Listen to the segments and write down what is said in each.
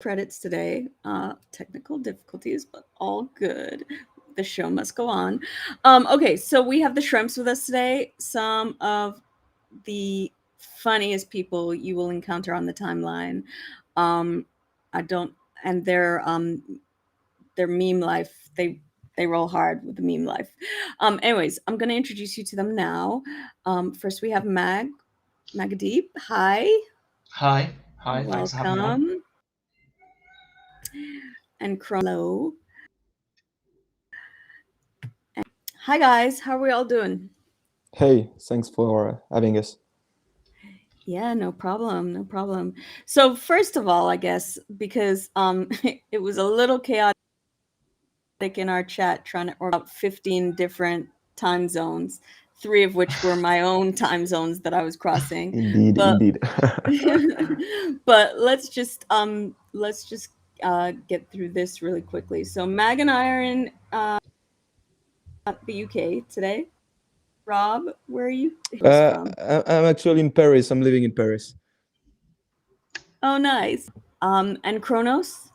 credits today. Technical difficulties, but all good. The show must go on. Okay, so we have the Shremps with us today. Some of the funniest people you will encounter on the timeline. I don't, and their meme life. They roll hard with the meme life. Anyways, I'm gonna introduce you to them now. First we have Maga Deep. Hi. Hi. Thanks for having me on. Welcome. And Chrono. Hi guys, how are we all doing? Hey, thanks for having us. Yeah, no problem. So first of all, I guess because it was a little chaotic in our chat trying to order about 15 different time zones, 3 of which were my own time zones that I was crossing. Indeed. But let's just get through this really quickly. So Mag and I are in the UK today. Rob, where are you? From? I'm actually in Paris. I'm living in Paris. Oh, nice. And Chronos?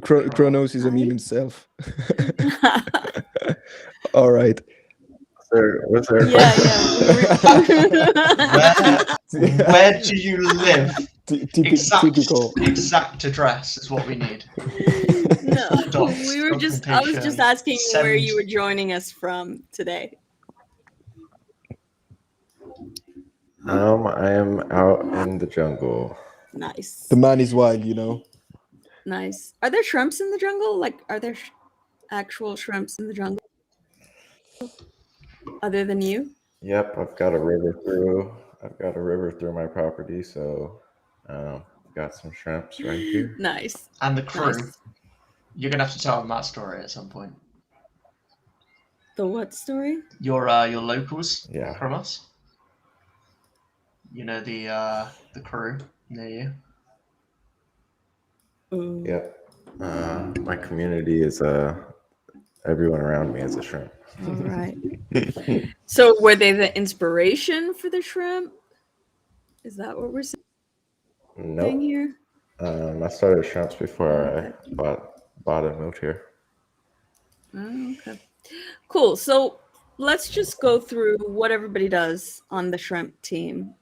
Chronos is a meme himself. All right. What's there? Where do you live? Typical. Exact address is what we need. No, I was just asking where you were joining us from today. I am out in the jungle. Nice. The man is wild, you know. Nice. Are there shrimps in the jungle? Like, are there actual shrimps in the jungle? Other than you? Yep, I've got a river through my property, so got some shrimps right here. Nice. And the crew. Nice. You're gonna have to tell them that story at some point. The what story? Your locals. Yeah. From us. You know the crew near you. Ooh. Yep. My community is everyone around me is a shrimp. All right. So were they the inspiration for the shrimp? Is that what we're saying? Nope. Here? I started shrimps before I bought and moved here. Oh, okay. Cool. So let's just go through what everybody does on the shrimp team.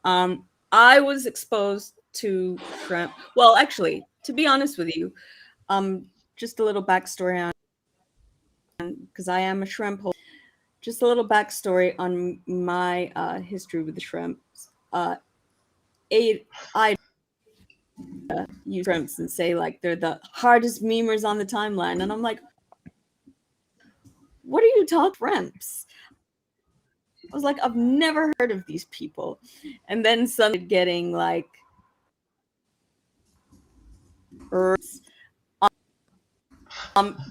I was exposed to shrimp. Well, actually, to be honest with you, just a little backstory on, because I am a shrimp holder. Just a little backstory on my history with the shrimps. I use shrimps and say like they're the hardest memers on the timeline, and I'm like, what are you talking shrimps? I was like, I've never heard of these people, and then suddenly getting like herbs.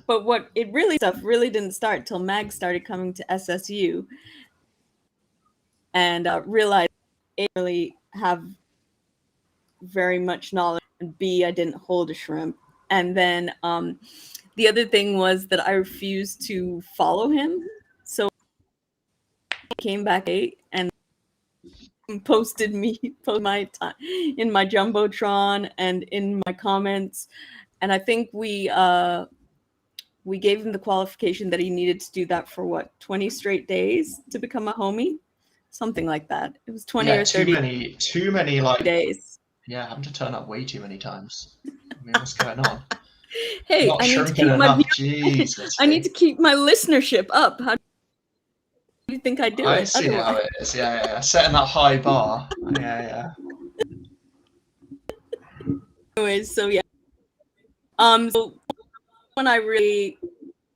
But what it really didn't start till Mag started coming to SSU and realized A, really have very much knowledge, and B, I didn't hold a shrimp. And then the other thing was that I refused to follow him. So I came back and posted my time in my Jumbotron and in my comments. And I think we gave him the qualification that he needed to do that for what, 20 straight days to become a homie? Something like that. It was 20 or 30. Too many like days. Yeah, having to turn up way too many times. I mean, what's going on? Hey, I need to keep my listenership up. How do you think I do it? I see how it is. Yeah. Setting that high bar. Yeah. Anyways, so yeah. So when I really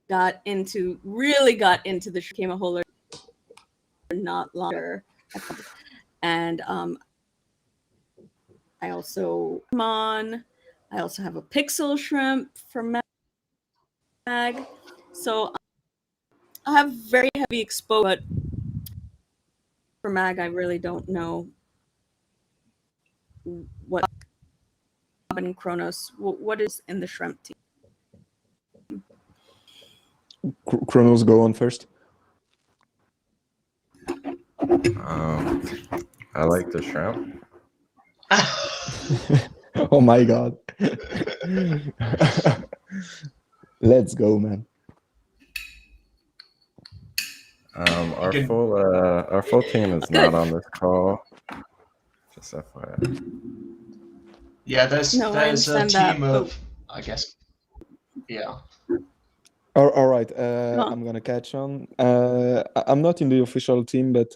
got into the show, became a holder not longer, and I also have a pixel shrimp from Mag, so I have very heavy exposure. But for Mag, I really don't know what and Chronos. What is in the shrimp team? Chronos, go on first. I like the shrimp. Oh my god. Let's go, man. Our can- full team is not on this call. Just FYI. Yeah, there's No, I a understand team that, of, I guess, yeah. All right, Huh. I'm gonna catch on. I'm not in the official team, but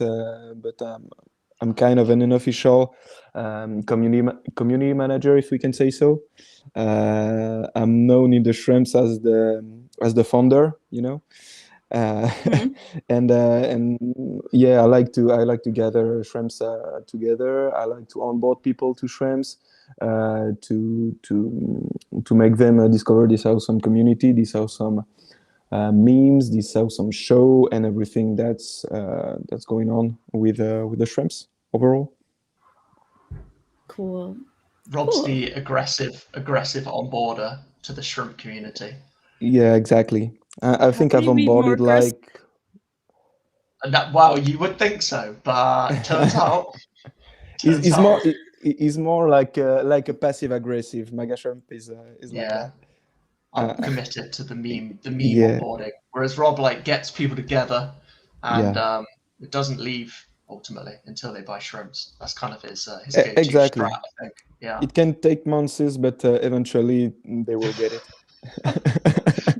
I'm kind of an unofficial community manager, if we can say so. I'm known in the Shremps as the founder, you know. And yeah, I like to gather Shremps together. I like to onboard people to Shremps, to make them discover this awesome community, this awesome memes, this awesome show, and everything that's going on with the Shremps overall. Cool. Rob's Cool. the aggressive onboarder to the shrimp community. Yeah, exactly. I think can I've you be more onboarded aggressive? like. And that, well, you would think so, but turns out, He's more like a passive aggressive. Maga Shrimp is like yeah, that. I'm committed to the meme Yeah. onboarding. Whereas Rob like gets people together, and Yeah. it doesn't leave ultimately until they buy shrimps. That's kind of his go-to Exactly. strat, I think. Yeah, It can take months, but eventually they will get it.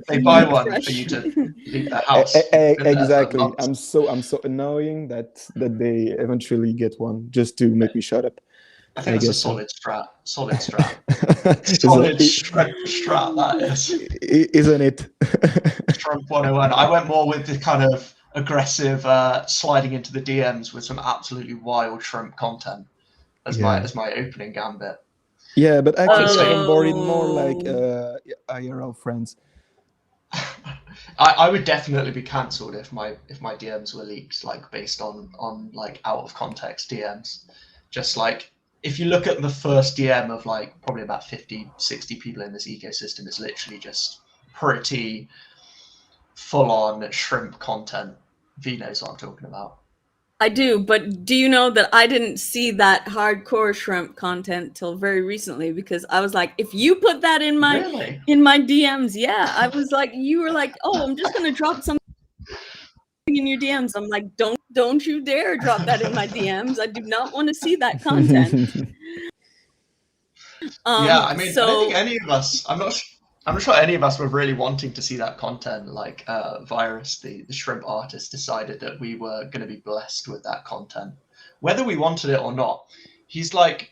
they buy Meat one fresh. for you to leave their house. You've been there for Exactly. months. I'm so annoying that they eventually get one just to make me shut up. I think that's a guess so. solid strat. Solid strat. Is Solid it- shrimp strat, that is. Isn't it? Shrimp 101. I went more with the kind of aggressive sliding into the DMs with some absolutely wild shrimp content as Yeah. my opening gambit. Yeah, but actually I've onboarded more like Oh. IRL friends. I would definitely be cancelled if my DMs were leaked, like based on like out of context DMs. Just like if you look at the first DM of like probably about 50, 60 people in this ecosystem, it's literally just pretty full on shrimp content. V knows what I'm talking about. I do, but do you know that I didn't see that hardcore shrimp content till very recently, because I was like, if you put that in my Really? DMs, yeah, I was like, you were like, oh, I'm just gonna drop something in your DMs. I'm like, don't you dare drop that in my DMs. I do not want to see that content. Yeah, I mean, I don't So think any of us. I'm not sure any of us were really wanting to see that content. Like Virus, the shrimp artist, decided that we were going to be blessed with that content, whether we wanted it or not. He's like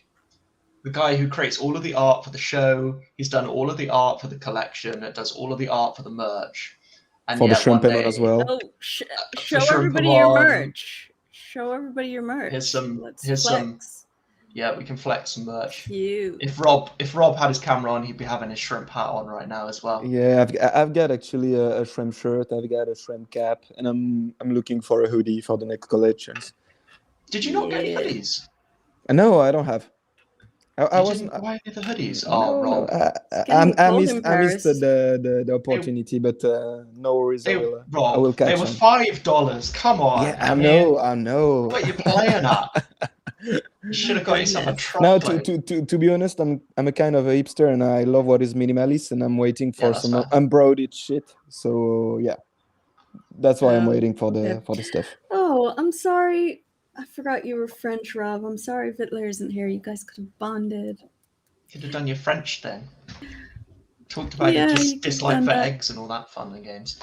the guy who creates all of the art for the show. He's done all of the art for the collection. Does all of the art for the merch. And For the yet one Shrimpemon day, as well. oh, show Shrimpemon, everybody your merch. Show everybody your merch. Here's some. Let's Here's flex. some. Yeah, we can flex some merch. Cute. If Rob had his camera on, he'd be having his shrimp hat on right now as well. Yeah, I've got actually a shrimp shirt. I've got a shrimp cap, and I'm looking for a hoodie for the next collections. Did you not get any hoodies? No, I don't have. I You wasn't. didn't buy any of the hoodies? No, Oh, Rob. I missed the opportunity, but no worries. I will They catch were on. $5. Come on. Yeah, I know. What are you playing at? You should have got yourself a Now, trophy. to be honest, I'm a kind of a hipster, and I love what is minimalist, and I'm waiting for that's some fair. embroidered shit. So yeah, that's why I'm waiting for the stuff. Oh, I'm sorry. I forgot you were French, Rob. I'm sorry Vittler isn't here. You guys could have bonded. Could have done your French thing. Talked about your dislike for eggs and all that fun and games.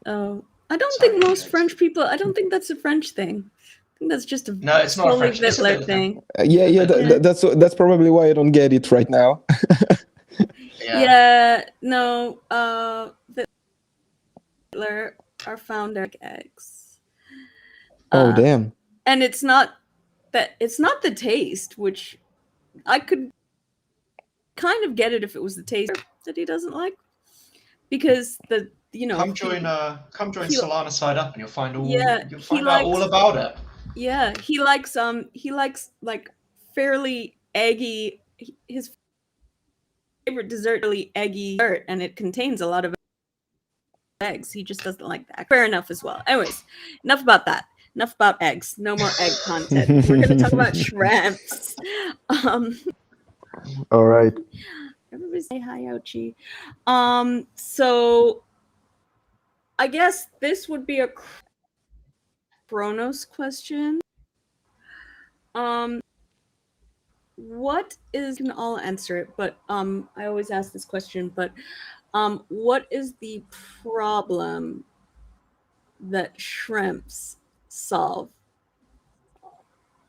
Oh, I don't think most French people. I don't think that's a French thing. I think that's just a No, it's not a French Vittler thing. That's probably why I don't get it right now. Yeah, no. Vittler, our founder, eggs. Oh damn! And it's not the taste, which I could kind of get it if it was the taste that he doesn't like, because come join Solana side up and you'll find out all about it. Yeah, he likes like fairly eggy. His favorite dessert, really eggy dessert, and it contains a lot of eggs. He just doesn't like that. Fair enough as well. Anyways, enough about that. enough about eggs. No more egg content. We're going to talk about shrimps. All right. Everybody say hi, Ouchie. So I guess this would be a Chronos question. What is, and I'll answer it, but I always ask this question, but what is the problem that shrimps solve?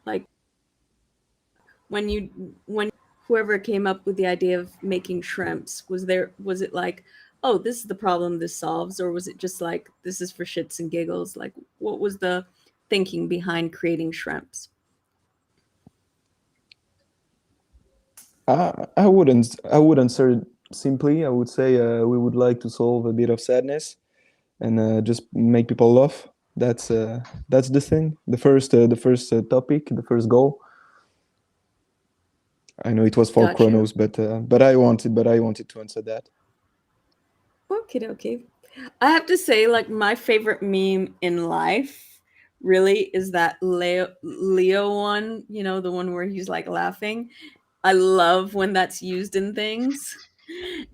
Like when whoever came up with the idea of making shrimps, was it like, oh, this is the problem this solves, or was it just like, this is for shits and giggles? Like, what was the thinking behind creating shrimps? I wouldn't answer it simply. I would say we would like to solve a bit of sadness and just make people laugh. That's the thing. The first topic, the first goal. I know it was for Gotcha. Chronos, but I wanted to answer that. Okay. I have to say, like, my favorite meme in life really is that Leo one, you know, the one where he's like laughing. I love when that's used in things.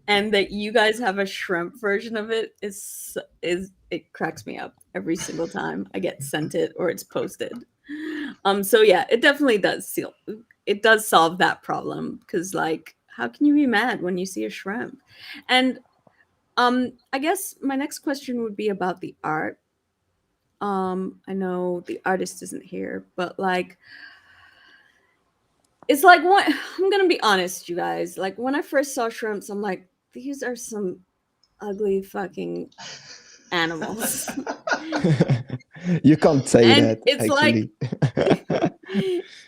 And that you guys have a shrimp version of it is it cracks me up every single time I get sent it or it's posted. So yeah, it definitely does solve that problem, because like, how can you be mad when you see a shrimp? And I guess my next question would be about the art. I know the artist isn't here, but like, it's like, what, I'm gonna be honest, you guys. Like, when I first saw shrimps, I'm like, these are some ugly fucking animals. You can't say And that. it's Actually,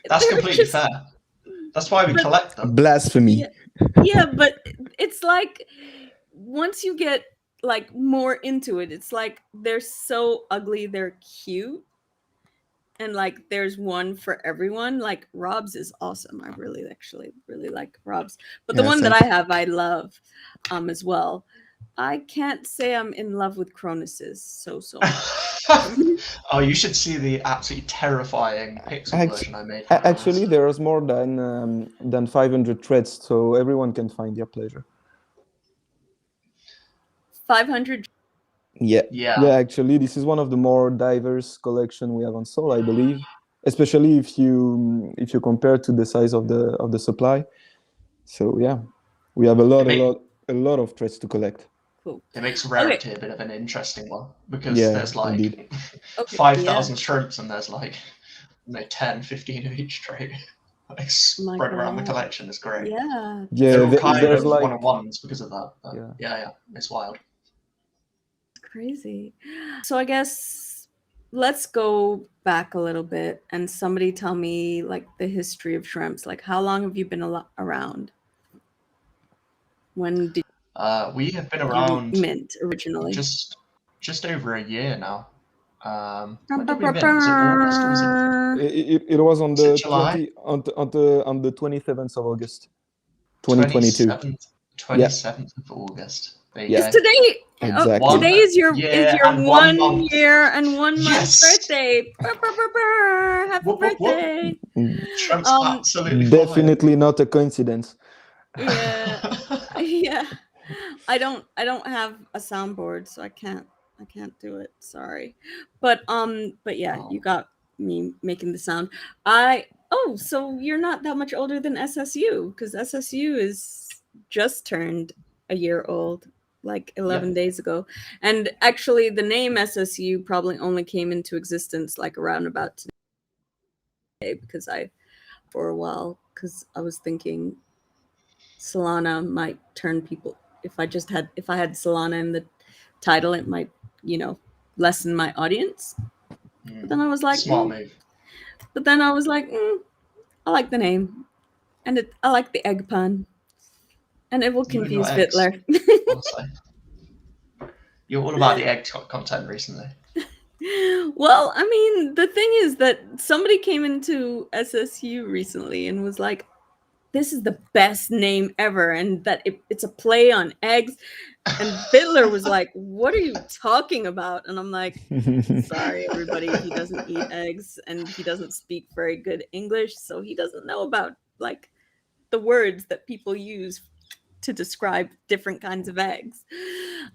That's they're completely just- fair. That's why we collect them. blasphemy. yeah, but it's like, once you get like more into it, it's like, they're so ugly, they're cute, and like, there's one for everyone. Like, Rob's is awesome. I really like Rob's, but the Yeah, one that thank I have, I love as well. I can't say I'm in love with Chronos's so much. Oh, you should see the absolutely terrifying pixel version I made. Actually, there is more than 500 threads, so everyone can find their pleasure. 500. Yeah. Yeah. Actually, this is one of the more diverse collection we have on Sol, I believe. Especially if you compare to the size of the supply. So yeah, we have a lot of threads to collect. Cool. It makes rarity a bit of an interesting one, because Yeah, there's like indeed. 5,000 shrimps and there's like 10, 15 of each trait. Like, spread around the God. collection is great. Yeah. They're all Yeah, kind there's of like one-on-ones because of that. But Yeah. yeah, it's wild. Crazy. So I guess let's go back a little bit and somebody tell me like the history of shrimps. Like, how long have you been around? When did We have been you around mint originally? just over a year now. When did we mint? Was it August or was it? it was on Was the it July? on the 27th of August, 2022. 27th of August. There you Is go. today Exactly. today is your and 1 month. year and 1 month Yes. birthday. Happy Whoop, whoop, whoop. birthday. Shrimp's absolutely Definitely not a coincidence. Yeah. I don't have a soundboard, so I can't do it. Sorry. But yeah, you got me making the sound. So you're not that much older than SSU, because SSU is just turned a year old, like 11 days ago. And actually the name SSU probably only came into existence like around about today, because for a while, because I was thinking Solana might turn people, if I had Solana in the title, it might, lessen my audience. But then I was like, smart move. But then I was like, I like the name, and I like the egg pun, and it will You and your confuse eggs. Fiddler. Honestly. You're all about the egg content recently. Well, I mean, the thing is that somebody came into SSU recently and was like, this is the best name ever, and that it's a play on eggs. And Fiddler was like, what are you talking about? And I'm like, sorry, everybody, he doesn't eat eggs and he doesn't speak very good English, so he doesn't know about like the words that people use to describe different kinds of eggs.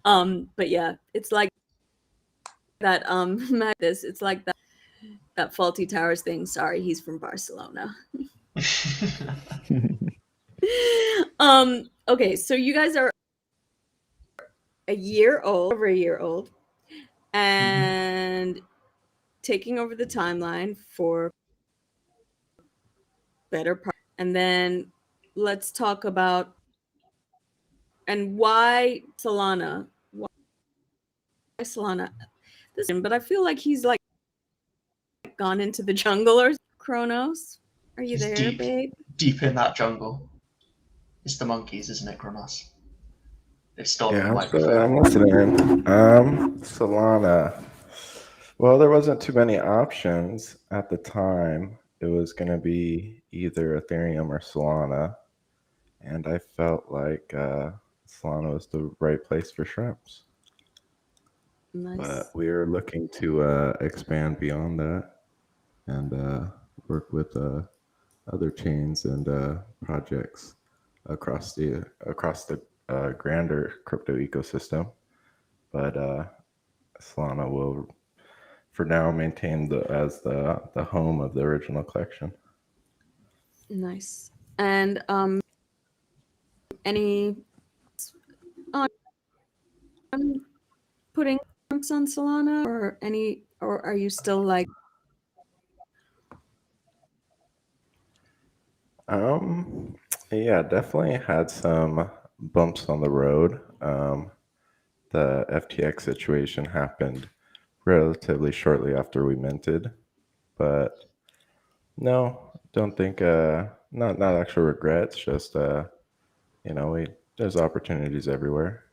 But yeah, it's like that it's like that Faulty Towers thing. Sorry, he's from Barcelona. Okay, so you guys are over a year old, and taking over the timeline for better part. And then let's talk about and why Solana. Why Solana? But I feel like he's like gone into the jungle or Chronos. Are you He's there, babe? deep in that jungle. It's the monkeys, isn't it, Chronos? They've stolen the microphone. I'm listening. Solana. Well, there wasn't too many options at the time. It was going to be either Ethereum or Solana, and I felt like Solana was the right place for Shremps. Nice. But we are looking to expand beyond that and work with other chains and projects across the grander crypto ecosystem. But Solana will, for now, maintain as the home of the original collection. Nice. And any putting Shremps on Solana or are you still like Yeah, definitely had some bumps on the road. The FTX situation happened relatively shortly after we minted, but no, don't think not actual regrets, just there's opportunities everywhere.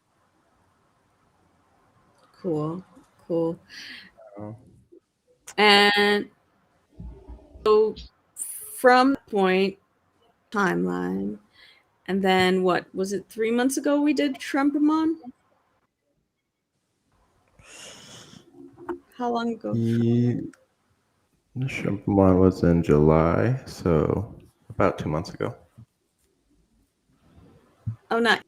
cool? Oh. And so from the point timeline, and then what was it? 3 months ago we did trampomon. How long ago? The Trampomon was in July, so about 2 months ago. Oh, nice.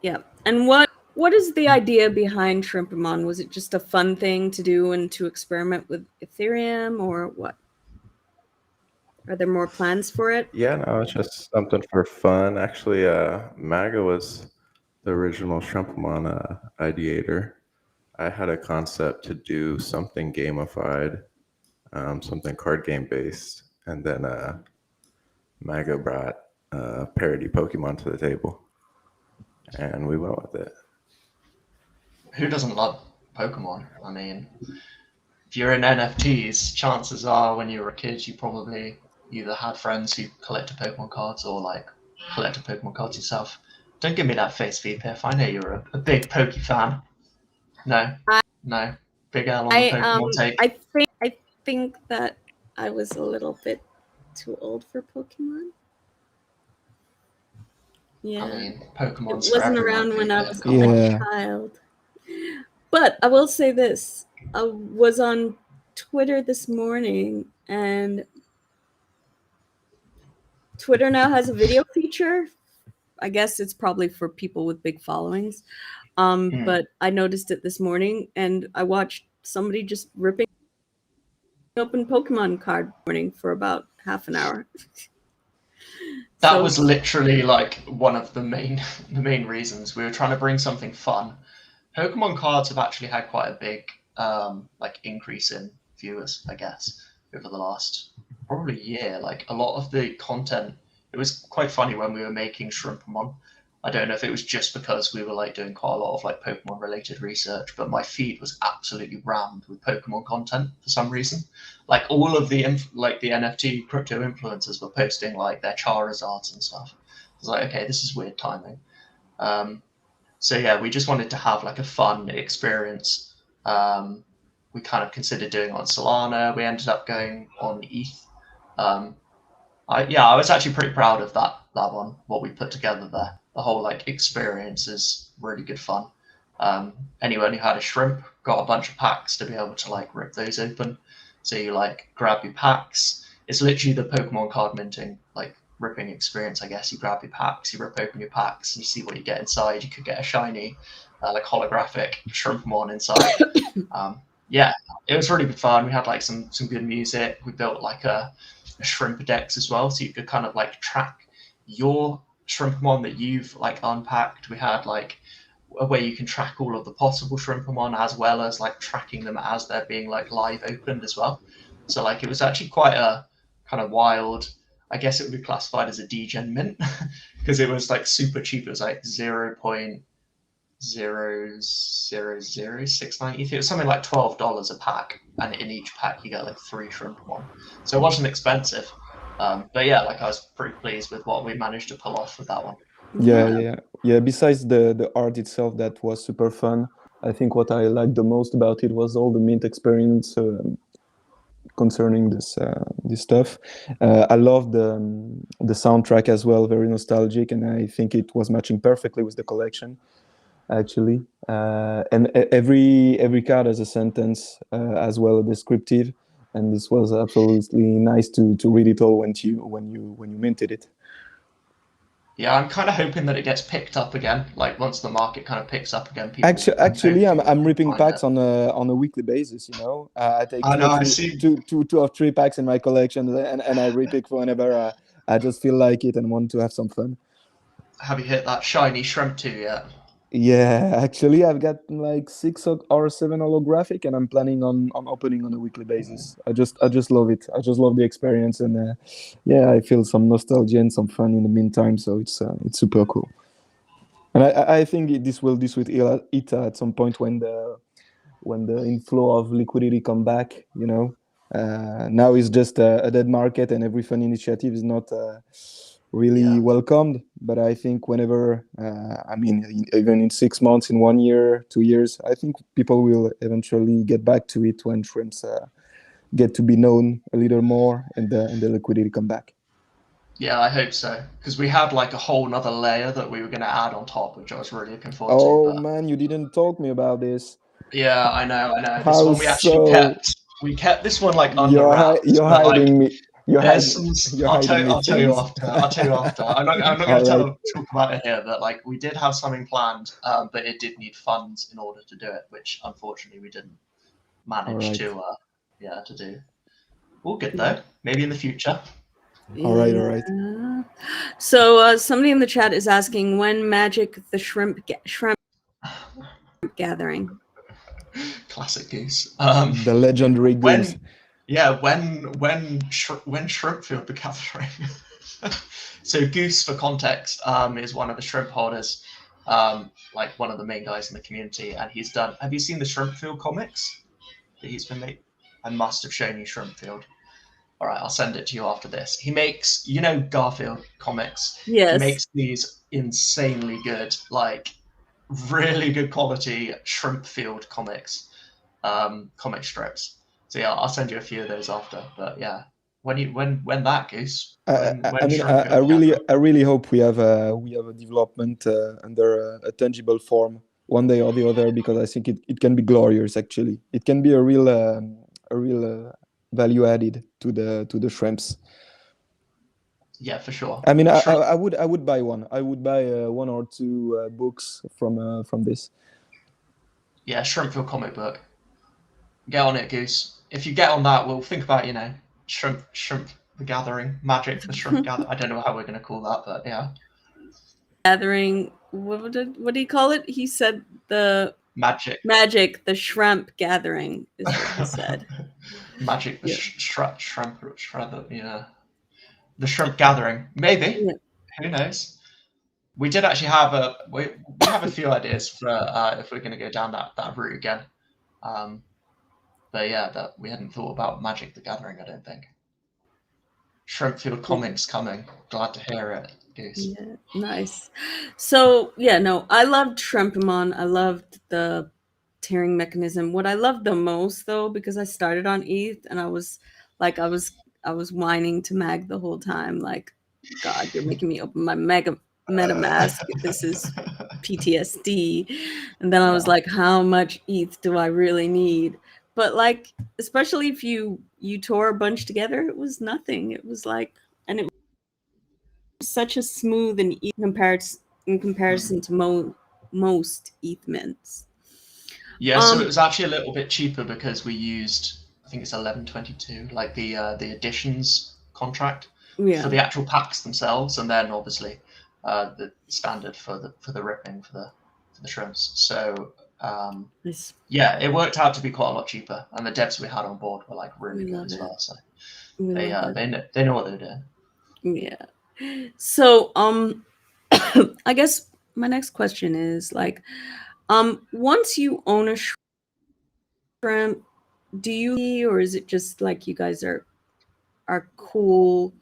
Yeah. And what is the idea behind trampomon? Was it just a fun thing to do and to experiment with Ethereum, or what? Are there more plans for it? Yeah, no, it's just something for fun. Actually, Maga was the original Trampomon ideator. I had a concept to do something gamified, something card game based, and then Maga brought parody Pokemon to the table, and we went with it. Who doesn't love Pokemon? I mean, if you're in NFTs, chances are when you were a kid, you probably either had friends who collected Pokemon cards or like collected Pokemon cards yourself. Don't give me that face, VPF. I know you're a big Poke fan. No, Big L on the Pokemon take. I think that I was a little bit too old for Pokemon. Yeah. I mean, Pokemon's it wasn't for around when I VPF. was Come on. a child. But I will say this. I was on Twitter this morning, and Twitter now has a video feature. I guess it's probably for people with big followings. But I noticed it this morning, and I watched somebody just ripping open Pokemon card morning for about half an hour. That was literally like one of the main reasons. We were trying to bring something fun. Pokemon cards have actually had quite a big like increase in viewers, I guess, over the last probably year. Like a lot of the content, it was quite funny when we were making Shrimpomon. I don't know if it was just because we were like doing quite a lot of like Pokemon related research, but my feed was absolutely rammed with Pokemon content for some reason. Like all of the the NFT crypto influencers were posting like their Charizards and stuff. I was like, okay, this is weird timing. So yeah, we just wanted to have like a fun experience. We kind of considered doing it on Solana. We ended up going on ETH. I was actually pretty proud of that one, what we put together there. The whole like experience is really good fun. Anyone who had a shrimp got a bunch of packs to be able to like rip those open. So you like grab your packs. It's literally the Pokemon card minting like ripping experience, I guess. You grab your packs, you rip open your packs, and you see what you get inside. You could get a shiny, like holographic Shrimpmon inside. Yeah, it was really good fun. We had like some good music. We built like a shrimp decks as well, so you could kind of like track your Shrimpmon that you've like unpacked. We had like a way you can track all of the possible Shrimpmon as well as like tracking them as they're being like live opened as well. So like it was actually quite a kind of wild. I guess it would be classified as a degen mint because it was like super cheap. It was like 0.0000690. It was something like $12 a pack, and in each pack you get like 3 Shrimpmon. So it wasn't expensive. But yeah, like I was pretty pleased with what we managed to pull off with that one. Yeah. Besides the art itself, that was super fun. I think what I liked the most about it was all the mint experience concerning this stuff. I love the soundtrack as well, very nostalgic, and I think it was matching perfectly with the collection, actually. And every card has a sentence as well, descriptive, and this was absolutely nice to read it all when you minted it. Yeah, I'm kind of hoping that it gets picked up again. Like once the market kind of picks up again, people. Actually, I'm ripping packs on a weekly basis. I take two or three packs in my collection, and I repick whenever I just feel like it and want to have some fun. Have you hit that shiny Shrimp 2 yet? Yeah, actually, I've got like 6 or 7 holographic, and I'm planning on opening on a weekly basis. I just love it. I just love the experience, and yeah, I feel some nostalgia and some fun in the meantime. So it's super cool. And I think this will it at some point when the inflow of liquidity come back. Now it's just a dead market, and every fun initiative is not really welcomed. But I think whenever, even in 6 months, in 1 year, 2 years, I think people will eventually get back to it when Shrimps get to be known a little more, and the liquidity come back. Yeah, I hope so. Because we had like a whole nother layer that we were going to add on top, which I was really looking forward to. Oh man, you didn't talk me about this. Yeah, I know. This one we actually kept. We kept this one like under wraps. You're hiding me. You're I'll tell you after. I'm not going to talk about it here, but like we did have something planned, but it did need funds in order to do it, which unfortunately we didn't manage to do. All good though. Maybe in the future. All right. So somebody in the chat is asking when Magic the Shrimp Gathering. Classic Goose. The legendary Goose. When Shrimpfield the Gathering. So Goose, for context, is one of the shrimp holders, like one of the main guys in the community, and he's done. Have you seen the Shrimpfield comics that he's been making? I must have shown you Shrimpfield. All right, I'll send it to you after this. He makes, Garfield comics. Yes. He makes these insanely good, like really good quality Shrimpfield comics, comic strips. So yeah, I'll send you a few of those after. But yeah, when that Goose. I really hope we have a development under a tangible form one day or the other, because I think it can be glorious. Actually, it can be a real value added to the Shrimps. Yeah, for sure. I mean, I would buy one. I would buy 1 or 2 books from this. Yeah, Shrimpfield comic book. Get on it, Goose. If you get on that, we'll think about Shrimp the Gathering, Magic the Shrimp Gathering. I don't know how we're going to call that, but yeah. Gathering. What do you call it? He said the Magic the Shrimp Gathering is what he said. Magic the shrimp, yeah. The Shrimp Gathering, maybe. Yeah. Who knows? We did actually have we have a few ideas for if we're going to go down that route again. But yeah, that we hadn't thought about Magic the Gathering, I don't think. Shrimpfield comics coming. Glad to hear it, Goose. Yeah, nice. So yeah, no, I loved Trampomon. I loved the tearing mechanism. What I loved the most, though, because I started on ETH and I was I was whining to Mag the whole time, like, God, you're making me open my MetaMask. This is PTSD. And then I was like, how much ETH do I really need? But like, especially if you tore a bunch together, it was nothing. It was like, and it was such a smooth and in comparison to most ETH mints. Yeah, so it was actually a little bit cheaper because we used, I think it's 1122, like the additions contract for the actual packs themselves, and then obviously the standard for the ripping for the Shremps. So yeah, it worked out to be quite a lot cheaper, and the devs we had on board were like really good as well. So they know what they're doing. Yeah. So I guess my next question is like, once you own a shrimp, do you, or is it just like you guys are cool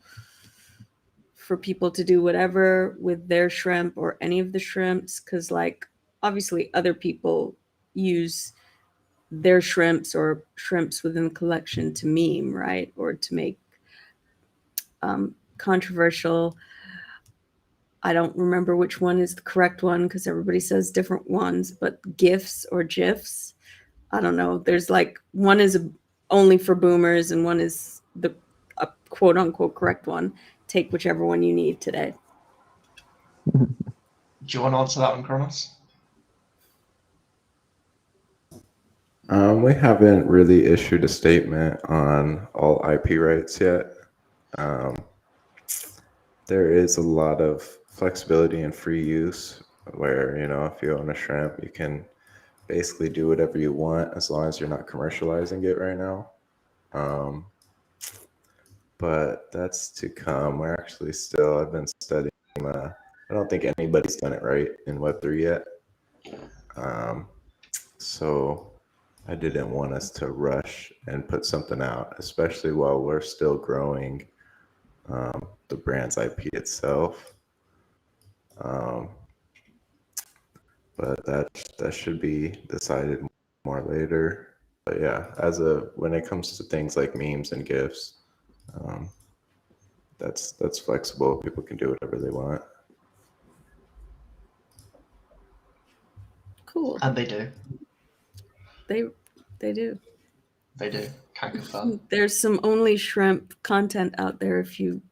for people to do whatever with their shrimp or any of the shrimps? Because like obviously other people use their shrimps or shrimps within the collection to meme, right, or to make controversial. I don't remember which one is the correct one because everybody says different ones, but GIFs or GIFs. I don't know. There's like one is only for boomers and one is the quote unquote correct one. Take whichever one you need today. Do you want to answer that one, Chronos? We haven't really issued a statement on all IP rights yet. There is a lot of flexibility and free use where, you know, if you own a shrimp, you can basically do whatever you want as long as you're not commercializing it right now. But that's to come. We're actually still, I've been studying, I don't think anybody's done it right in Web3 yet. So I didn't want us to rush and put something out, especially while we're still growing the brand's IP itself. But that should be decided more later. But yeah, when it comes to things like memes and GIFs, that's flexible. People can do whatever they want. Cool. And they do. They do. They do. Can confirm. There's some only shrimp content out there if you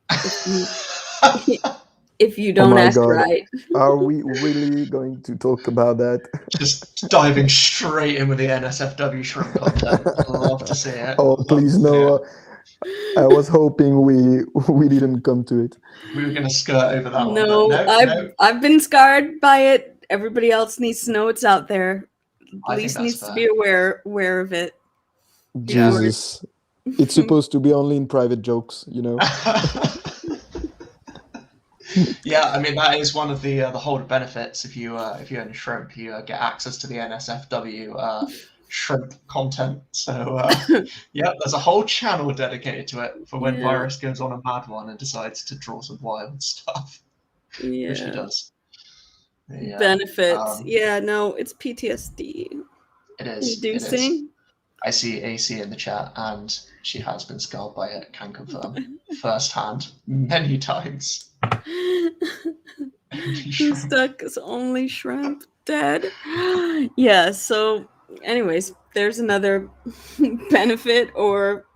if you don't act right. Are we really going to talk about that? Just diving straight in with the NSFW shrimp content. I'd love to see it. Oh, please no. I was hoping we didn't come to it. We were going to skirt over that one. No, I've been scarred by it. Everybody else needs to know it's out there. At least needs to be aware of it. Jesus. It's supposed to be only in private jokes, you know? Yeah, I mean, that is one of the holder benefits. If you own a shrimp, you get access to the NSFW shrimp content. So, yeah, there's a whole channel dedicated to it for when Virus goes on a mad one and decides to draw some wild stuff. Yeah. Which he does. Yeah. Benefits. No, it's PTSD. It is. Inducing. It is. I see AC in the chat, and she has been scarred by it. Can confirm firsthand many times. He's stuck as only shrimp dead. Yeah. So, anyways, there's another benefit or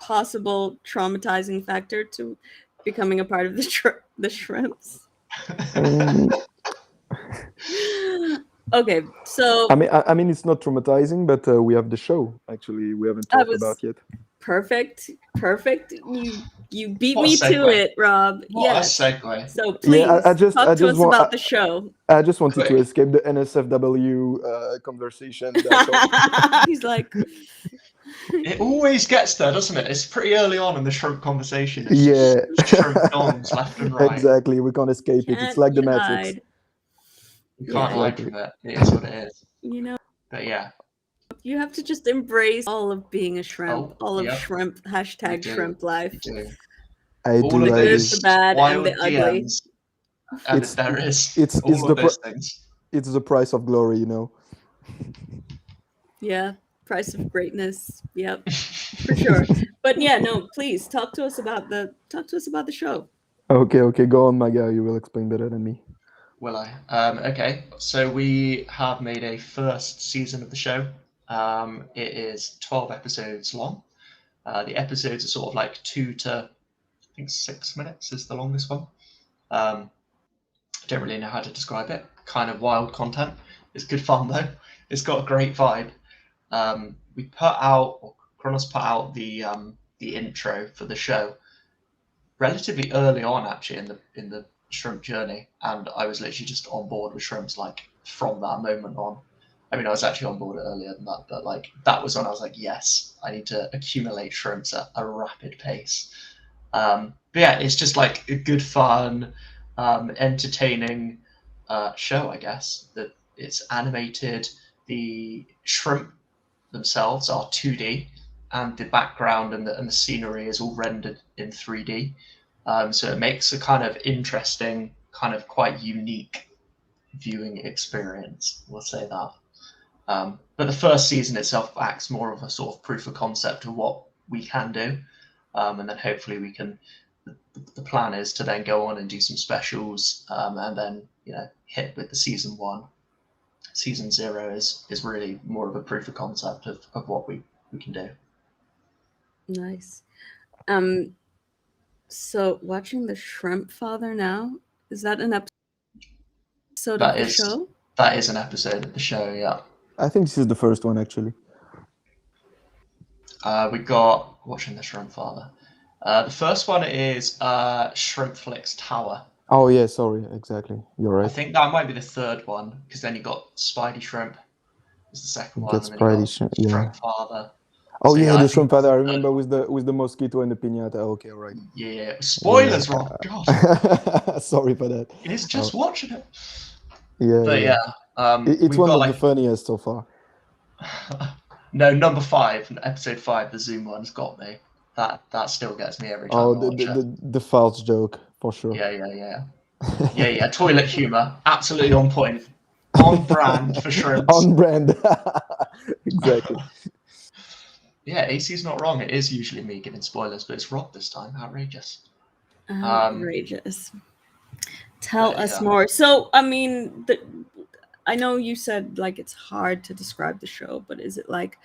possible traumatizing factor to becoming a part of the Shrimps. Okay, so I mean, it's not traumatizing, but we have the show. Actually, we haven't talked about yet. Perfect. You beat me to it, Rob. Yes. Segue. So please talk to us about the show. I just wanted to escape the NSFW conversation. He's like. It always gets there, doesn't it? It's pretty early on in the shrimp conversation. It's just shrimp noms left and right. Exactly. We can't escape it. It's like the Matrix. You can't hide from it. It is what it is. You know. But yeah. You have to just embrace all of being a shrimp, shrimp, #shrimp life. I do all like of those the bad and the ugly. DMs, and there is it's those things. It's the price of glory, you know. Yeah, price of greatness. Yep, for sure. But yeah, no, please talk to us about the show. Okay, go on, Maga. You will explain better than me. Will I? Okay, so we have made a first season of the show. It is 12 episodes long. The episodes are sort of like 2 to, I think, 6 minutes is the longest one. I don't really know how to describe it. Kind of wild content. It's good fun though. It's got a great vibe. We put out, or Chronos put out the intro for the show relatively early on, actually, in the shrimp journey, and I was literally just on board with shrimps like from that moment on. I mean, I was actually on board earlier than that, but like that was when I was like, yes, I need to accumulate shrimps at a rapid pace. But yeah, it's just like a good fun, entertaining show, I guess. That it's animated. The shrimp themselves are 2D, and the background and the scenery is all rendered in 3D. So it makes a kind of interesting, kind of quite unique viewing experience. We'll say that. But the first season itself acts more of a sort of proof of concept of what we can do, and then hopefully we can. The plan is to then go on and do some specials, and then hit with the season 1. Season 0 is really more of a proof of concept of what we can do. Nice. So watching the Shrimp Father now, is that an episode of the show? That is an episode of the show, yeah. I think this is the first one, actually. We got watching the Shrimp Father. The first one is Shrimpflix Tower. Oh yeah, sorry, exactly. You're right. I think that might be the third one, because then you got Spidey Shrimp is the second one, and then you got Shrimp Father. Oh so, yeah, the Shrimp Father. I remember with the mosquito and the piñata. Okay, all right. Yeah, spoilers, Rob. God. Sorry for that. It's just watching it. Yeah, but it's one of the funniest so far. No, number 5, episode 5, the Zoom one's got me. That still gets me every time. Oh, the false joke for sure. Yeah. Toilet humor, absolutely on point, on brand for Shrimps. On brand, exactly. Yeah, AC's not wrong. It is usually me giving spoilers, but it's Rob this time. Outrageous. Outrageous. Tell us more. So, I mean, I know you said like it's hard to describe the show, but is it like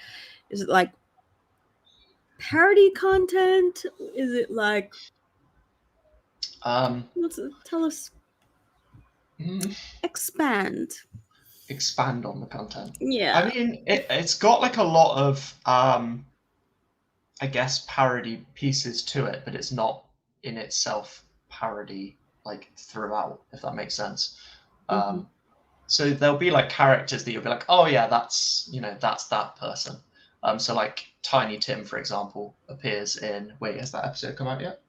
parody content? Is it like tell us. Expand on the content. Yeah, I mean, it's got like a lot of I guess parody pieces to it, but it's not in itself parody like throughout, if that makes sense. So there'll be like characters that you'll be like, oh yeah, that's that person. So like Tiny Tim, for example, appears in. Wait, has that episode come out yet?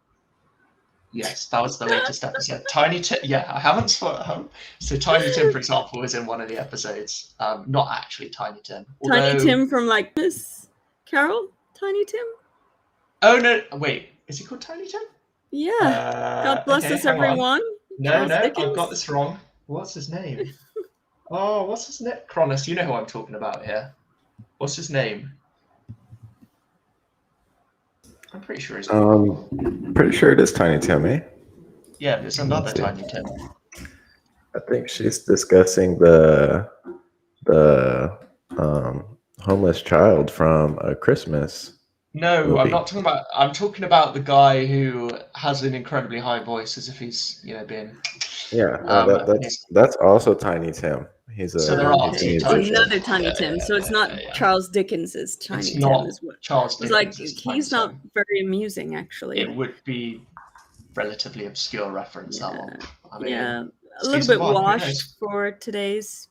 Yes, that was the latest episode. Tiny Tim, yeah, I haven't spoiled. So Tiny Tim, for example, is in one of the episodes. Not actually Tiny Tim. Tiny Tim from like Miss Carol. Tiny Tim. Oh no! Wait, is he called Tiny Tim? Yeah. God bless us, everyone. No, I've got this wrong. What's his name? What's his name? Chronos, you know who I'm talking about here. What's his name? I'm pretty sure he's. Pretty sure it is Tiny Tim, eh? Yeah, but it's another Tiny Tim. I think she's discussing the homeless child from a Christmas. No, movie. I'm not talking about. I'm talking about the guy who has an incredibly high voice, as if he's being. Yeah, that's also Tiny Tim. He's another Tiny Tim. So it's not Charles Dickens's Tiny Tim. Is what Charles Dickens. Like he's not very amusing, actually. It would be relatively obscure reference that one. I mean, a little bit washed for today's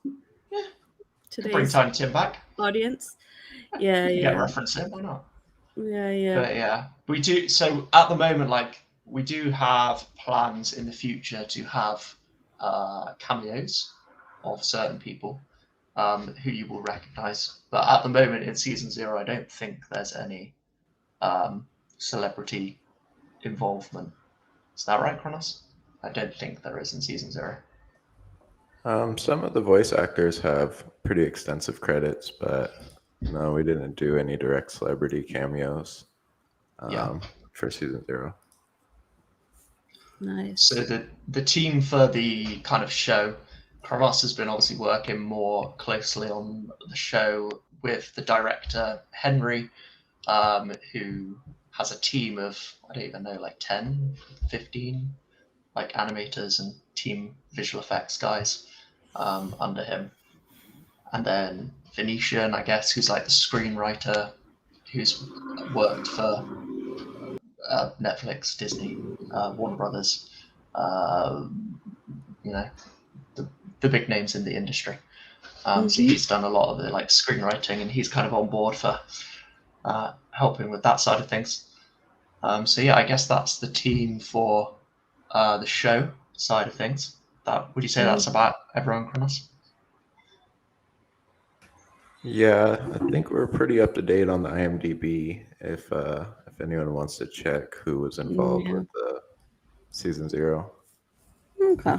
bring Tiny Tim back. Audience. Yeah. Get a reference in, why not? Yeah. But yeah, we do. So at the moment, like we do have plans in the future to have cameos of certain people who you will recognize. But at the moment in season 0, I don't think there's any celebrity involvement. Is that right, Chronos? I don't think there is in season 0. Some of the voice actors have pretty extensive credits, but no, we didn't do any direct celebrity cameos. for season 0. Nice. So the team for the kind of show, Chronos has been obviously working more closely on the show with the director Henry, who has a team of, I don't even know, like 10, 15 like animators and team visual effects guys under him. And then Venetian, I guess, who's like the screenwriter, who's worked for Netflix, Disney, Warner Brothers, you know, the big names in the industry. So he's done a lot of the like screenwriting, and he's kind of on board for helping with that side of things. So yeah, I guess that's the team for the show side of things. Would you say that's about everyone, Chronos? Yeah, I think we're pretty up to date on the IMDb. If anyone wants to check who was involved with season 0. Okay,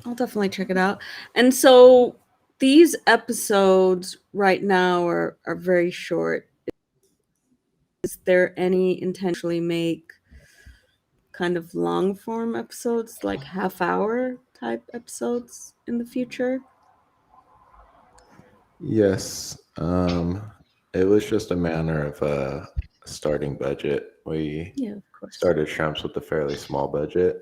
I'll definitely check it out. And so these episodes right now are very short. Is there any intentionally make kind of long form episodes, like half-hour type episodes in the future? Yes, it was just a matter of starting budget. We Of course. started Shremps with a fairly small budget,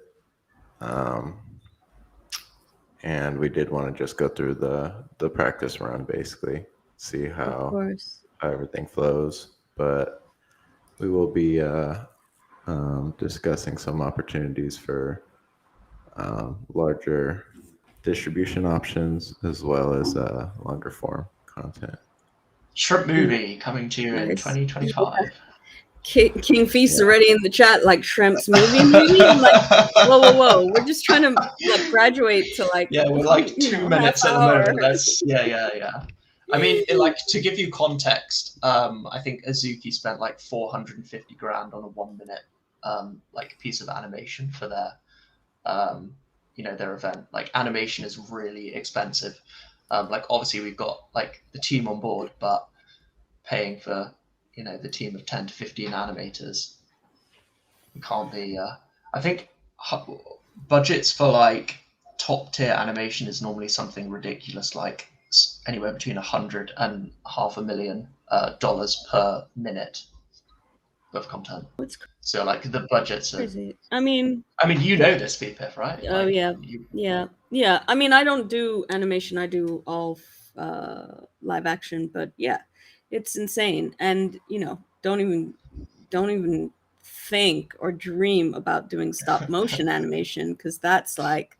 and we did want to just go through the practice run, basically, see how everything flows. But we will be discussing some opportunities for larger distribution options as well as longer form content. Shrimp movie coming to you in 2025. King Feast already in the chat, like Shremps movie. I'm like, whoa! We're just trying to like graduate to like we're like 2 minutes at the moment. Yeah. I mean, to give you context, I think Azuki spent like 450 grand on a 1 minute like piece of animation for their their event. Like animation is really expensive. Like obviously we've got like the team on board, but paying for the team of 10 to 15 animators, it can't be. I think budgets for like top tier animation is normally something ridiculous, like anywhere between $100,000 and $500,000 per minute of content. So like the budgets are crazy. I mean, you know this, VPIF, right? Oh like, yeah. I mean, I don't do animation. I do all live action, but yeah, it's insane. And don't even think or dream about doing stop motion animation, because that's like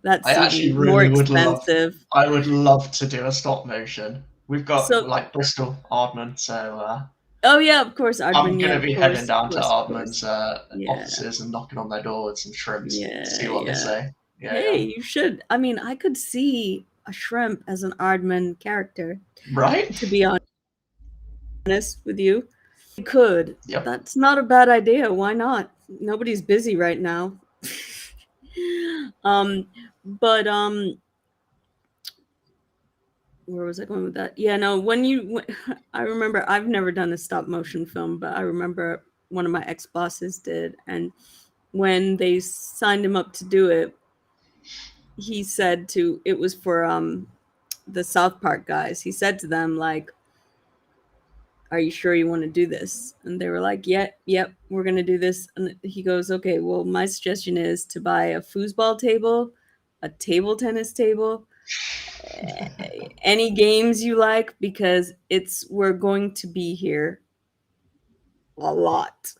that's actually more really expensive. I would love to do a stop motion. We've got like Bristol Aardman, so oh yeah, of course, Aardman. I'm gonna be heading down to Aardman's offices and knocking on their doors and Shremps, see what they say. You should. I mean, I could see a Shremp as an Aardman character. Right? To be honest with you, you could. Yep. That's not a bad idea. Why not? Nobody's busy right now. But where was I going with that? Yeah, no, I remember, I've never done a stop motion film, but I remember one of my ex-bosses did, and when they signed him up to do it, he said it was for the South Park guys. He said to them, like, are you sure you want to do this? And they were like, yep, we're going to do this. And he goes, okay, well, my suggestion is to buy a foosball table, a table tennis table, any games you like, because we're going to be here a lot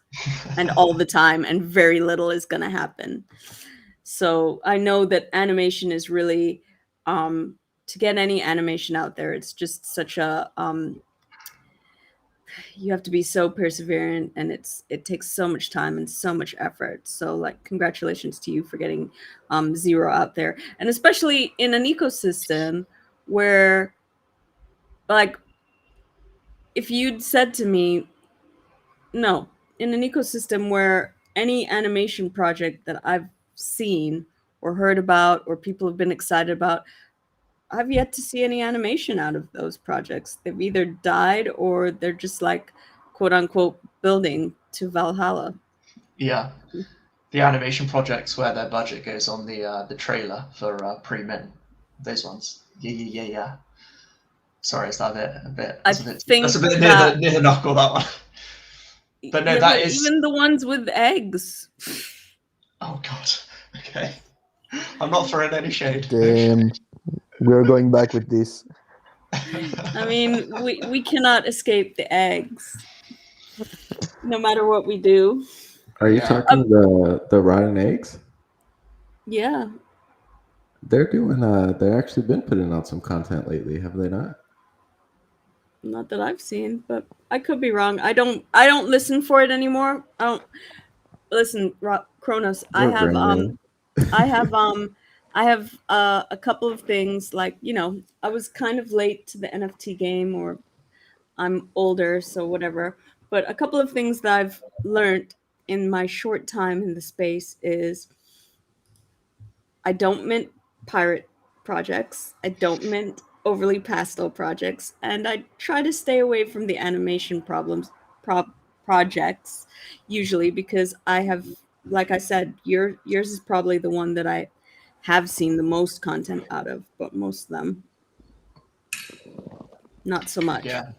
and all the time, and very little is going to happen. So I know that animation is really, to get any animation out there, it's just such a, you have to be so perseverant, and it takes so much time and so much effort. So like, congratulations to you for getting 0 out there, and especially in an ecosystem where, like, if you'd said to me, no, in an ecosystem where any animation project that I've seen or heard about or people have been excited about, I've yet to see any animation out of those projects. They've either died or they're just like, quote unquote, building to Valhalla. Yeah, the animation projects where their budget goes on the trailer for pre-min. Those ones. Yeah. Sorry, is that a bit? I That's a think bit that near the knuckle, that one. But no, yeah, that but is. even the ones with eggs. Oh God. Okay. I'm not throwing any shade. Damn, we're going back with this. I mean, we cannot escape the eggs, no matter what we do. Are you Yeah. talking the rotten eggs? Yeah, They're doing they're actually been putting out some content lately, have they not? not that I've seen, but I could be wrong. I don't listen for it anymore. I don't listen, Chronos. We're brand I have a couple of things, like, I was kind of late to the NFT game, or I'm older, so whatever. But a couple of things that I've learned in my short time in the space is I don't mint pirate projects. I don't mint overly pastel projects, and I try to stay away from the animation projects usually, because I have, like I said, yours is probably the one that I have seen the most content out of, but most of them not so much. Yeah.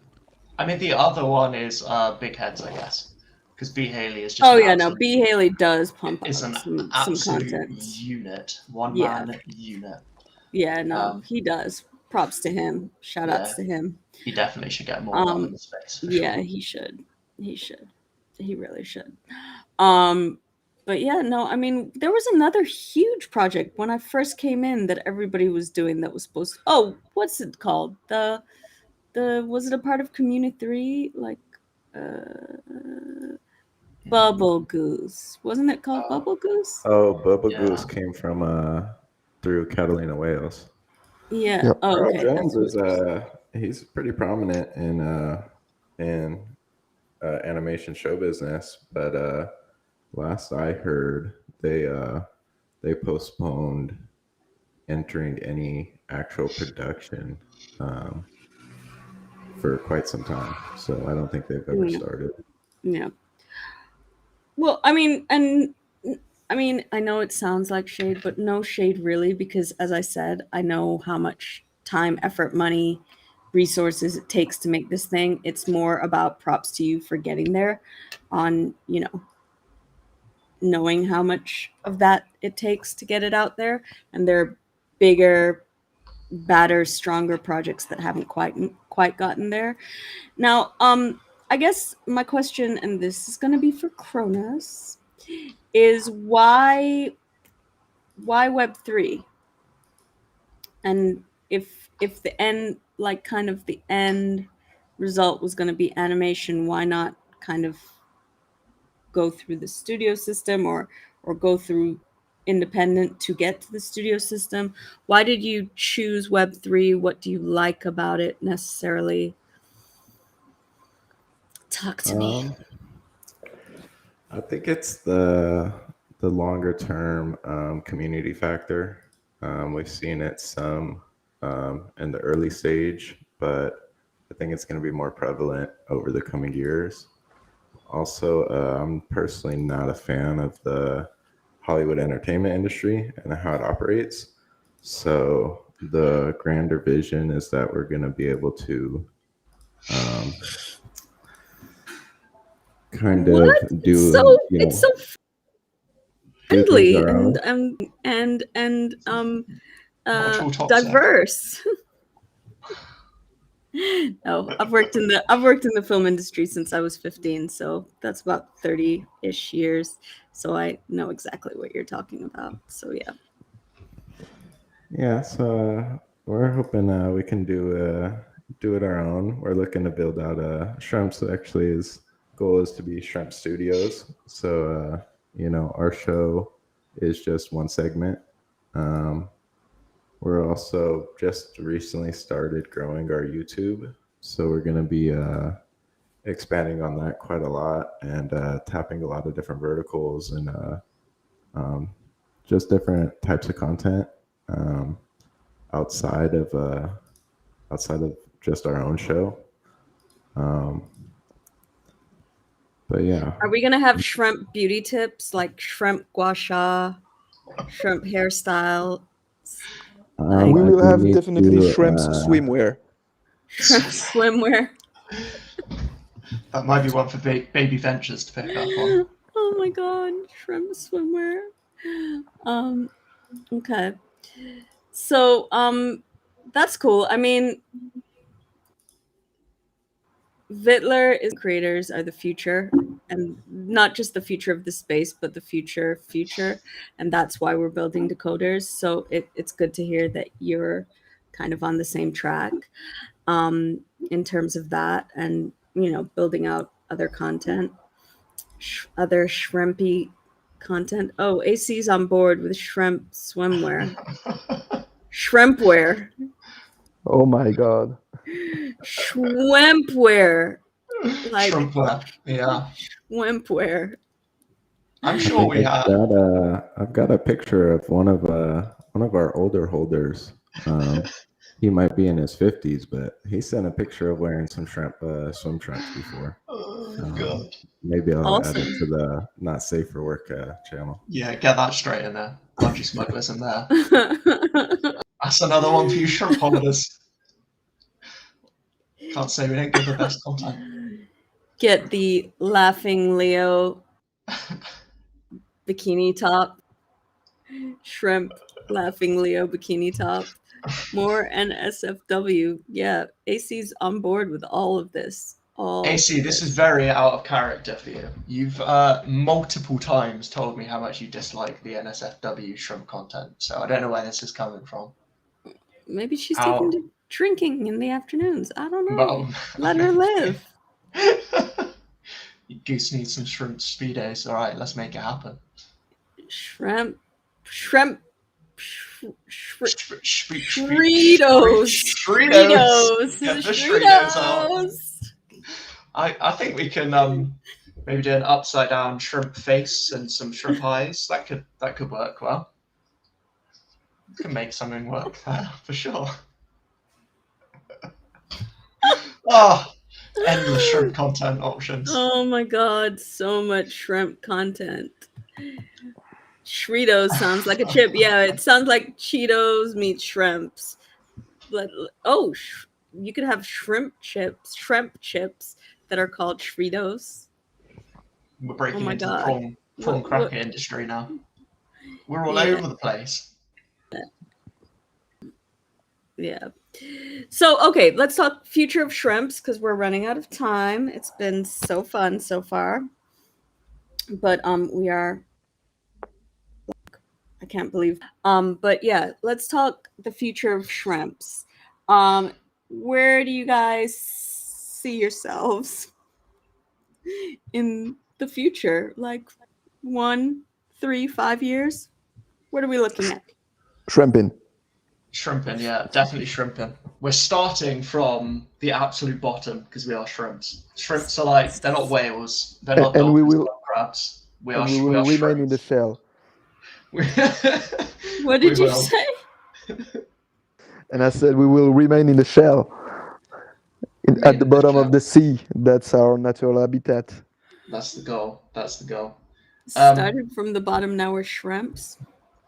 I mean, the other one is Big Heads, I guess, because B Haley is just. Oh yeah, no, B Haley does pump out Is an some absolute content. unit, one Yeah. man unit. Yeah, no, he does. Props to him. Shout outs to him. He definitely should get more love in the space. Yeah, sure. he should. He really should. But yeah, no, I mean, there was another huge project when I first came in that everybody was doing that was supposed to, what's it called? The was it a part of Community 3? Like Bubble Goose. Wasn't it called Bubble Goose? Oh, Bubba Yeah. Goose came from through Catalina, Wales. Yeah. Yep. Oh, Carl okay. Jones That's what is it was. he's pretty prominent in animation show business, but last I heard they postponed entering any actual production for quite some time. So I don't think they've ever started. Yeah. Well, I mean, I know it sounds like shade, but no shade really, because as I said, I know how much time, effort, money, resources it takes to make this thing. It's more about props to you for getting there on, knowing how much of that it takes to get it out there. And there are bigger, badder, stronger projects that haven't quite gotten there. Now, I guess my question, and this is going to be for Chronos, is why Web3? And if the end, like kind of the end result was going to be animation, why not kind of go through the studio system, or go through independent to get to the studio system? Why did you choose Web3? What do you like about it necessarily? Talk to me. I think it's the longer term community factor. We've seen it some in the early stage, but I think it's going to be more prevalent over the coming years. Also, I'm personally not a fan of the Hollywood entertainment industry and how it operates. So the grander vision is that we're going to be able to kind of do it's so do things friendly our own. and Mutual toxic. diverse. No, I've worked in the film industry since I was 15, so that's about 30-ish years. So I know exactly what you're talking about. So yeah. Yeah, so we're hoping we can do it our own. We're looking to build out Shremps. Actually, his goal is to be Shrimp Studios. So our show is just one segment. We're also just recently started growing our YouTube, so we're going to be expanding on that quite a lot and tapping a lot of different verticals and just different types of content outside of just our own show. But yeah, Are we gonna have shrimp beauty tips like shrimp gua sha, shrimp hairstyle? Like We I will do have need definitely to. Shremps swimwear. shrimp swimwear. That might be one for baby ventures to pick up on. Oh my god, shrimp swimwear. Okay. So that's cool. I mean, Vittler is creators are the future, and not just the future of the space, but the future, and that's why we're building decoders. So it's good to hear that you're kind of on the same track in terms of that, and building out other content, other shrimpy content. Oh, AC's on board with shrimp swimwear, shrimpwear, Oh my god. shrimpwear, like Shrimpwear, yeah. shrimpwear. I'm I sure think we have. I've got a picture of one of our older holders. He might be in his 50s, but he sent a picture of wearing some swim trunks before. Oh, God. Maybe I'll add it Awesome. to the Not Safe for Work channel. Yeah, get that straight in there. Budgie smugglers in there. That's another one for you shrimp holders. Can't say we didn't give the best content. Get the Laughing Leo bikini top. Shrimp Laughing Leo bikini top. More NSFW. Yeah, AC's on board with all of this. AC, this is very out of character for you. You've multiple times told me how much you dislike the NSFW shrimp content, so I don't know where this is coming from. Maybe she's taken to drinking in the afternoons. I don't know. Well, Let her live. Goose needs some shrimp speedos. All right, let's make it happen. Shrimp. Shritos. Shritos. Get the Shritos out. I think we can maybe do an upside down shrimp face and some shrimp eyes. That could work well. We can make something work there for sure. Oh, endless shrimp content options. Oh my god, so much shrimp content. Shritos sounds like a chip. Yeah, it sounds like Cheetos meets shrimps. But you could have shrimp chips that are called Shritos. We're breaking into the prawn cracker industry now. We're all over the place. Yeah. So, okay, let's talk future of shrimps because we're running out of time. It's been so fun so far. But we are I can't believe. But yeah, let's talk the future of shrimps. Where do you guys see yourselves in the future? Like 1, 3, 5 years? What are we looking at? Shrimping. Shrimping, yeah, definitely shrimping. We're starting from the absolute bottom because we are shrimps. Shrimps are like, they're not whales. They're not dolphins, not crabs. We will remain shrimps. in the shell. What did you say? And I said we will remain in the shell. At the bottom of the sea. That's our natural habitat. That's the goal. Started from the bottom, now we're shrimps.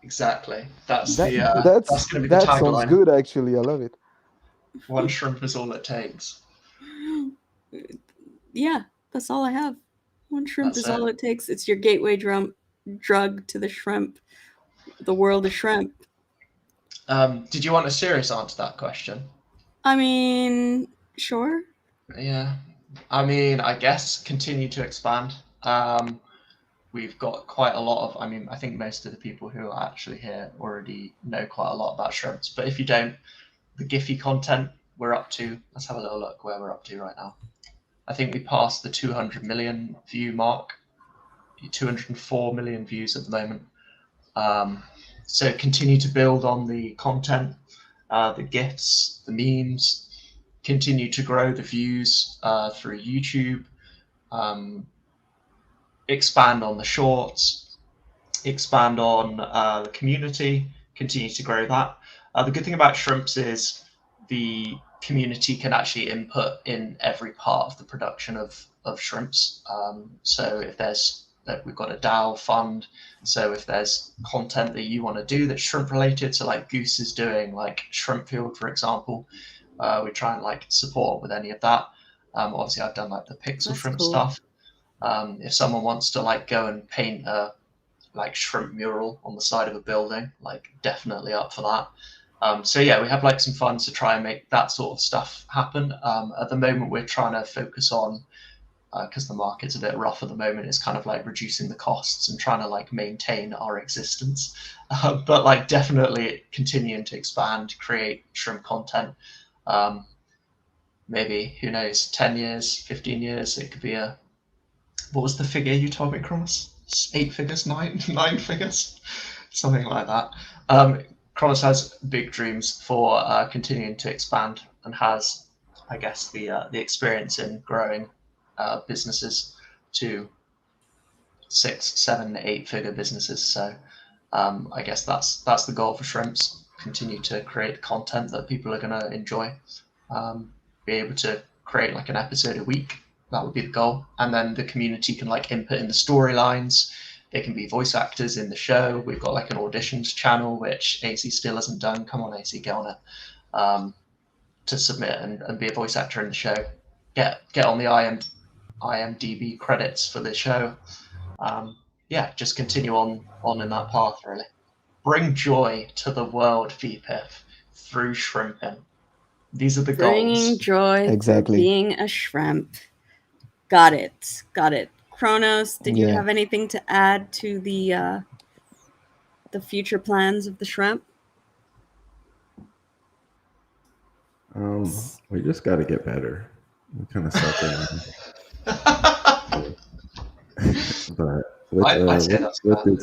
Exactly. That's going to be the tagline. That sounds good, actually. I love it. One shrimp is all it takes. Yeah, that's all I have. One shrimp is all it takes. It's your gateway drug to the shrimp, the world of shrimp. Did you want a serious answer to that question? I mean, sure. Yeah. I mean, I guess continue to expand. We've got quite a lot of, I think most of the people who are actually here already know quite a lot about shrimps. But if you don't, the Giphy content we're up to, let's have a little look where we're up to right now. I think we passed the 200 million view mark, 204 million views at the moment. So continue to build on the content, the GIFs, the memes, continue to grow the views through YouTube, expand on the shorts, expand on the community, continue to grow that. The good thing about Shremps is the community can actually input in every part of the production of Shrimps. So if there's that we've got a DAO fund. So if there's content that you want to do that's shrimp related, so like Goose is doing like Shrimp Field, for example, we try and like support with any of that. Obviously, I've done like the pixel That's shrimp cool. stuff. If someone wants to like go and paint a like shrimp mural on the side of a building, like definitely up for that. So yeah, we have like some funds to try and make that sort of stuff happen. At the moment, we're trying to focus on, because the market's a bit rough at the moment, is kind of like reducing the costs and trying to like maintain our existence. But like definitely continuing to expand, create shrimp content. Maybe, who knows, 10 years, 15 years, it could be a, what was the figure you told me, Chronos? 8 figures, nine figures, something like that. Chronos has big dreams for continuing to expand, and has, I guess, the experience in growing businesses to 6, 7, 8-figure businesses. So I guess that's the goal for Shrimps. Continue to create content that people are going to enjoy. Be able to create like an episode a week. That would be the goal. And then the community can like input in the storylines. They can be voice actors in the show. We've got like an auditions channel, which AC still hasn't done. Come on, AC, get on it. To submit and be a voice actor in the show. Get on the IMDb credits for the show. Yeah, just continue on in that path, really. Bring joy to the world, VPIF, through shrimping. These are the Bringing goals. joy Exactly. through being a shrimp. Got it. Chronos, did you Yeah. have anything to add to the future plans of the shrimp? We just got to get better. We kind of suck right now. But with due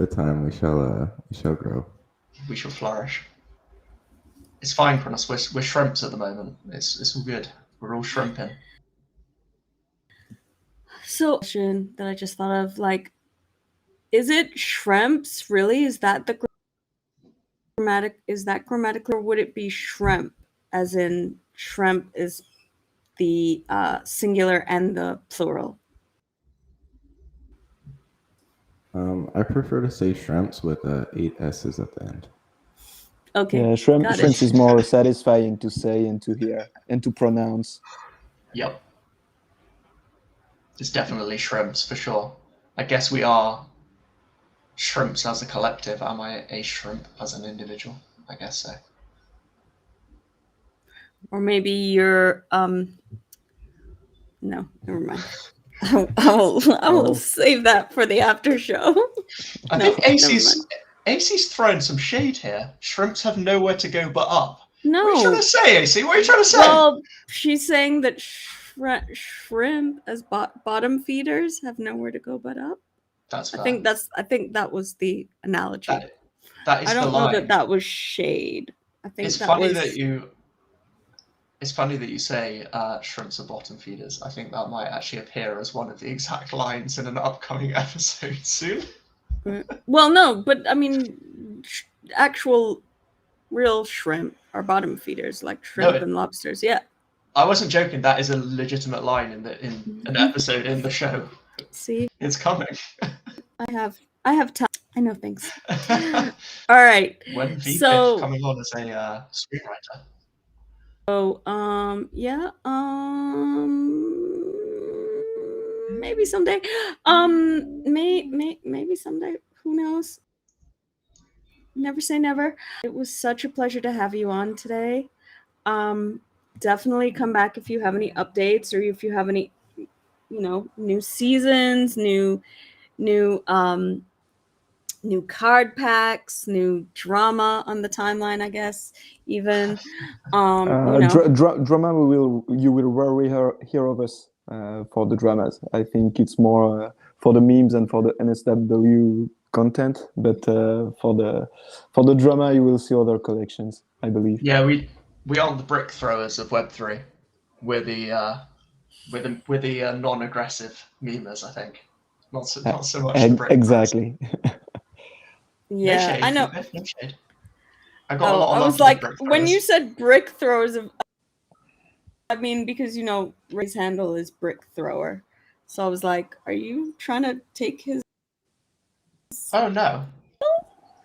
time, we shall grow. We shall flourish. It's fine, Chronos. We're shrimps at the moment. It's all good. We're all shrimping. So, question that I just thought of, like, is it shrimps? Really? Is that the grammatic? Is that grammatical, or would it be shrimp, as in shrimp is the singular and the plural? I prefer to say shrimps with 8 S's at the end. Okay. Yeah, shrimps is more satisfying to say and to hear and to pronounce. Yep. It's definitely shrimps for sure. I guess we are shrimps as a collective. Am I a shrimp as an individual? I guess so. Or maybe you're no, never mind. I will save that for the after show. I think AC's throwing some shade here. Shrimps have nowhere to go but up. No. What are you trying to say, AC? What are you trying to say? Well, she's saying that shrimp as bottom feeders have nowhere to go but up. That's fair. I think that was the analogy. That is I don't the know line. that was shade. I think It's that funny was... that you. It's funny that you say shrimps are bottom feeders. I think that might actually appear as one of the exact lines in an upcoming episode soon. Well, no, but I mean, actual real shrimp are bottom feeders, like shrimp and lobsters. Yeah. I wasn't joking. That is a legitimate line in an episode in the show. See, it's coming. I have time. I know things. All right. When VPIF coming on as a screenwriter? So, yeah, maybe someday. Maybe someday. Who knows? Never say never. It was such a pleasure to have you on today. Definitely come back if you have any updates, or if you have any, new seasons, new card packs, new drama on the timeline, I guess, even. Drama, you will rarely hear of us for the dramas. I think it's more for the memes and for the NSFW content, but for the drama, you will see other collections, I believe. Yeah, we aren't the brick throwers of Web3. We're the non-aggressive memers, I think. Not so much the brick exactly. Yeah, no shade, I know. No shade. I got a lot of I was like, when you said brick throwers of... I mean, because you know Ray's handle is brick thrower, so I was like, "Are you trying to take his?" Oh no.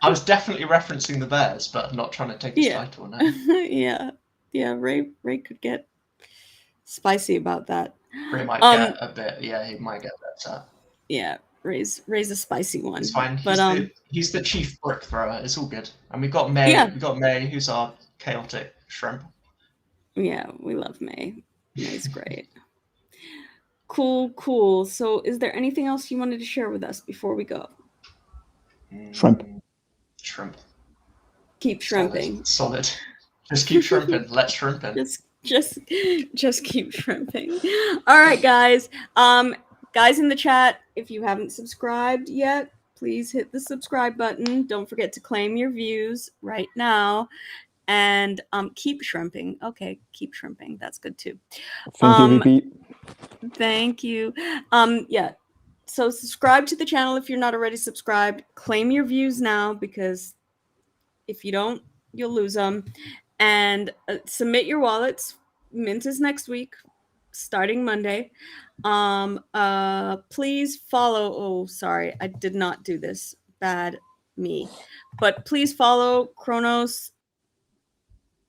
I was definitely referencing the Bears, but not trying to take his Yeah. title. No. yeah. Ray could get spicy about that. Ray might get a bit. Yeah, he might get upset. Yeah, Ray's a spicy one. It's fine. But He's the chief brick thrower. It's all good. And we've got May. Yeah. We've got May, who's our chaotic shrimp. yeah, we love May. May's great. Cool. So, is there anything else you wanted to share with us before we go? Shrimp. Shrimp. Keep shrimping. Solid. Just keep shrimping. Let's shrimping. Just keep shrimping. All right, guys. Guys in the chat, if you haven't subscribed yet, please hit the subscribe button. Don't forget to claim your views right now. And keep shrimping. Okay, keep shrimping. That's good too. Thank you, VP. Thank you. Yeah. So subscribe to the channel if you're not already subscribed. Claim your views now, because if you don't, you'll lose them. And submit your wallets. Mint is next week, starting Monday. Please follow. Oh, sorry, I did not do this. Bad me. But please follow Chronos,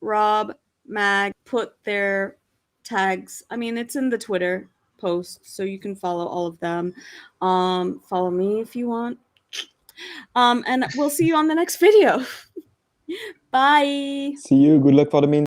Rob, Mag. Put their tags. I mean, it's in the Twitter post, so you can follow all of them. Follow me if you want. And we'll see you on the next video. Bye. See you. Good luck for the main.